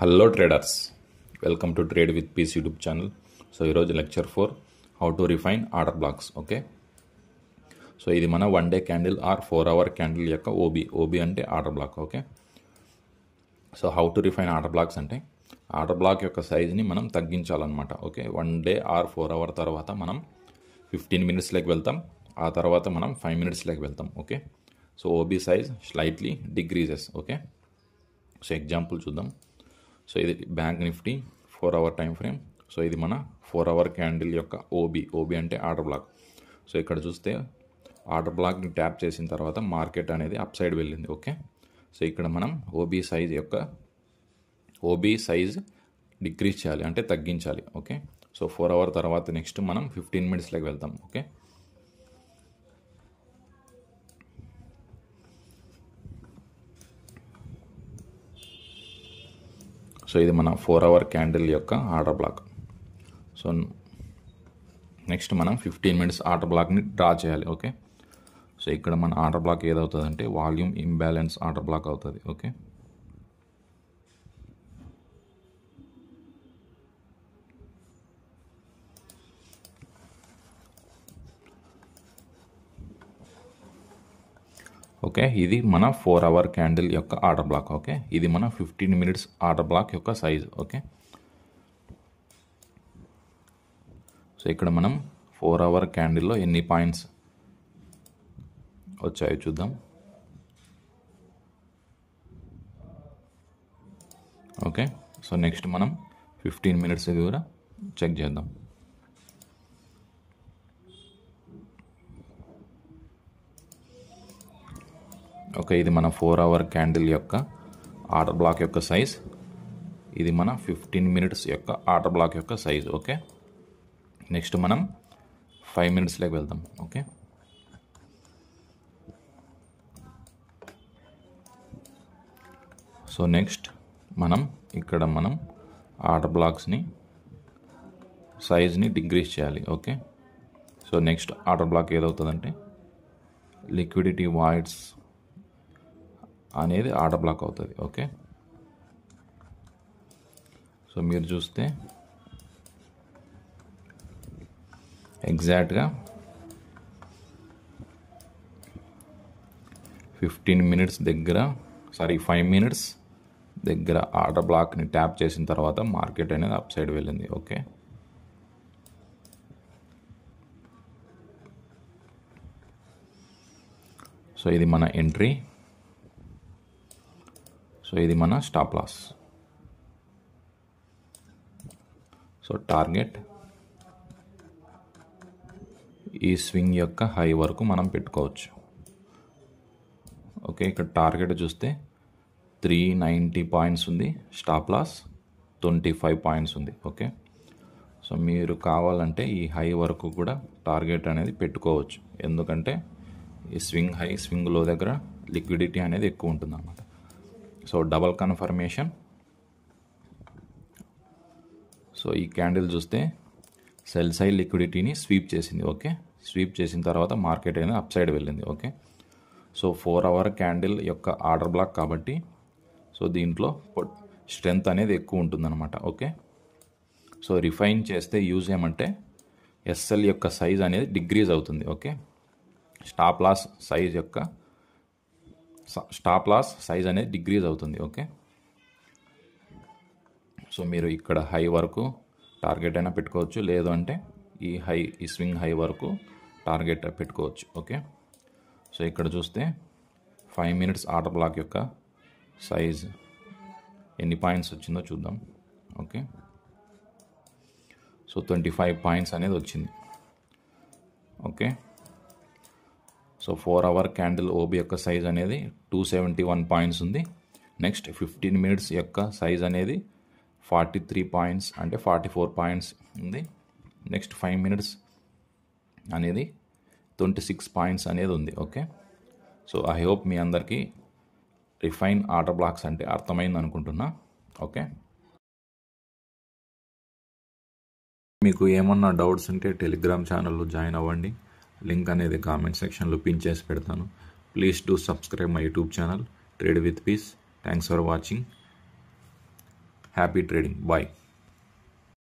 Hello traders, welcome to trade with peace YouTube channel. So ఈరోజు lecture 4 how to refine order blocks. Okay, so ఇది మన 1 day candle or 4 hour candle యొక్క OB అంటే order block. Okay, so how to refine order blocks అంటే order block యొక్క సైజ్ని మనం తగ్గించాలన్నమాట. ఓకే, 1 డే ఆర్ 4 అవర్ తర్వాత మనం 15 మినిట్స్లోకి వెళ్తాం, ఆ తర్వాత మనం 5 మినిట్స్లోకి వెళ్తాం. Okay, so OB size slightly decreases. Okay, so example చూద్దాం. సో ఇది bank Nifty 4 hour time frame. So ఇది మన 4 అవర్ క్యాండిల్ యొక్క ఓబీ అంటే ఆర్డర్ బ్లాక్. సో ఇక్కడ చూస్తే ఆర్డర్ బ్లాక్ని ట్యాప్ చేసిన తర్వాత మార్కెట్ అనేది అప్ సైడ్ వెళ్ళింది. ఓకే, సో ఇక్కడ మనం ఓబీ సైజ్ డిక్రీజ్ చేయాలి, అంటే తగ్గించాలి. ఓకే, సో 4 అవర్ తర్వాత నెక్స్ట్ మనం 15 మినిట్స్లోకి వెళ్తాం. ఓకే, సో ఇది మన 4 అవర్ క్యాండిల్ యొక్క ఆర్డర్ బ్లాక్. సో నెక్స్ట్ మనం 15 మినిట్స్ ఆర్డర్ బ్లాక్ని డ్రా చేయాలి. ఓకే, సో ఇక్కడ మన ఆర్డర్ బ్లాక్ ఏదవుతుంది అంటే వాల్యూమ్ ఇంబ్యాలెన్స్ ఆర్డర్ బ్లాక్ అవుతుంది. ఓకే, ఓకే ఇది మన 4 అవర్ క్యాండిల్ యొక్క ఆర్డర్ బ్లాక్. ఓకే, ఇది మన 15 మినిట్స్ ఆర్డర్ బ్లాక్ యొక్క సైజ్. ఓకే, సో ఇక్కడ మనం 4 అవర్ క్యాండిల్లో ఎన్ని పాయింట్స్ వచ్చాయో చూద్దాం. ఓకే, సో నెక్స్ట్ మనం 15 మినిట్స్ కూడా చెక్ చేద్దాం. ఓకే, ఇది మన 4 అవర్ క్యాండిల్ యొక్క ఆర్డర్ బ్లాక్ యొక్క సైజ్. ఇది మన 15 మినిట్స్ యొక్క ఆర్డర్ బ్లాక్ యొక్క సైజ్. ఓకే, నెక్స్ట్ మనం 5 మినిట్స్లోకి వెళ్దాం. ఓకే, సో నెక్స్ట్ ఇక్కడ మనం ఆర్డర్ బ్లాక్స్ని సైజ్ని డిక్రీజ్ చేయాలి. Okay, so next order block ఏదవుతుందంటే లిక్విడిటీ వాయిడ్స్ అనేది ఆర్డర్ బ్లాక్ అవుతుంది. ఓకే, సో మీరు చూస్తే ఎగ్జాక్ట్గా 5 మినిట్స్ దగ్గర ఆర్డర్ బ్లాక్ని ట్యాప్ చేసిన తర్వాత మార్కెట్ అనేది అప్ సైడ్ వెళ్ళింది. ఓకే, సో ఇది మన ఎంట్రీ. సో ఇది మన స్టాప్ లాస్. సో టార్గెట్ ఈ స్వింగ్ యొక్క హై వరకు మనం పెట్టుకోవచ్చు. ఓకే, ఇక్కడ టార్గెట్ చూస్తే 390 పాయింట్స్ ఉంది, స్టాప్ లాస్ 25 పాయింట్స్ ఉంది. ఓకే, సో మీరు కావాలంటే ఈ హై వరకు కూడా టార్గెట్ అనేది పెట్టుకోవచ్చు, ఎందుకంటే ఈ స్వింగ్ లో దగ్గర లిక్విడిటీ అనేది ఎక్కువ ఉంటుంది అన్నమాట. So double confirmation. సో ఈ క్యాండిల్ చూస్తే సెల్ సైడ్ లిక్విడిటీని స్వీప్ చేసింది. ఓకే, స్వీప్ చేసిన తర్వాత మార్కెట్ అనేది అప్ సైడ్ వెళ్ళింది. ఓకే, సో 4 అవర్ క్యాండిల్ యొక్క ఆర్డర్ బ్లాక్ కాబట్టి సో దీంట్లో స్ట్రెంత్ అనేది ఎక్కువ ఉంటుందన్నమాట. ఓకే, సో రిఫైన్ చేస్తే యూజ్ ఏమంటే ఎస్ఎల్ యొక్క సైజ్ అనేది డిక్రీజ్ అవుతుంది. ఓకే, స్టాప్ లాస్ సైజ్ అనేది డిక్రీజ్ అవుతుంది. ఓకే, సో మీరు ఇక్కడ హై వరకు టార్గెట్ అయినా పెట్టుకోవచ్చు, లేదు అంటే ఈ స్వింగ్ హై వరకు టార్గెట్ పెట్టుకోవచ్చు. ఓకే, సో ఇక్కడ చూస్తే 5 మినిట్స్ ఆర్డర్ బ్లాక్ యొక్క సైజ్ ఎన్ని పాయింట్స్ వచ్చిందో చూద్దాం. ఓకే, సో 25 పాయింట్స్ అనేది వచ్చింది. Okay, so 4 hour candle OB యొక్క సైజ్ అనేది 271 పాయింట్స్ ఉంది. నెక్స్ట్ 15 మినిట్స్ యొక్క సైజ్ అనేది 43 పాయింట్స్ అంటే 44 పాయింట్స్ ఉంది. నెక్స్ట్ 5 మినిట్స్ అనేది 26 పాయింట్స్ అనేది ఉంది. ఓకే, సో ఐ హోప్ మీ అందరికీ రిఫైన్ ఆర్డర్ బ్లాక్స్ అంటే అర్థమైంది అనుకుంటున్నా. ఓకే, మీకు ఏమన్నా డౌట్స్ ఉంటే టెలిగ్రామ్ ఛానల్లో జాయిన్ అవ్వండి. లింక్ అనేది కామెంట్ సెక్షన్లో పిన్ చేసి పెడతాను. Please do subscribe my YouTube channel Trade with Peace. Thanks for watching. Happy trading. Bye.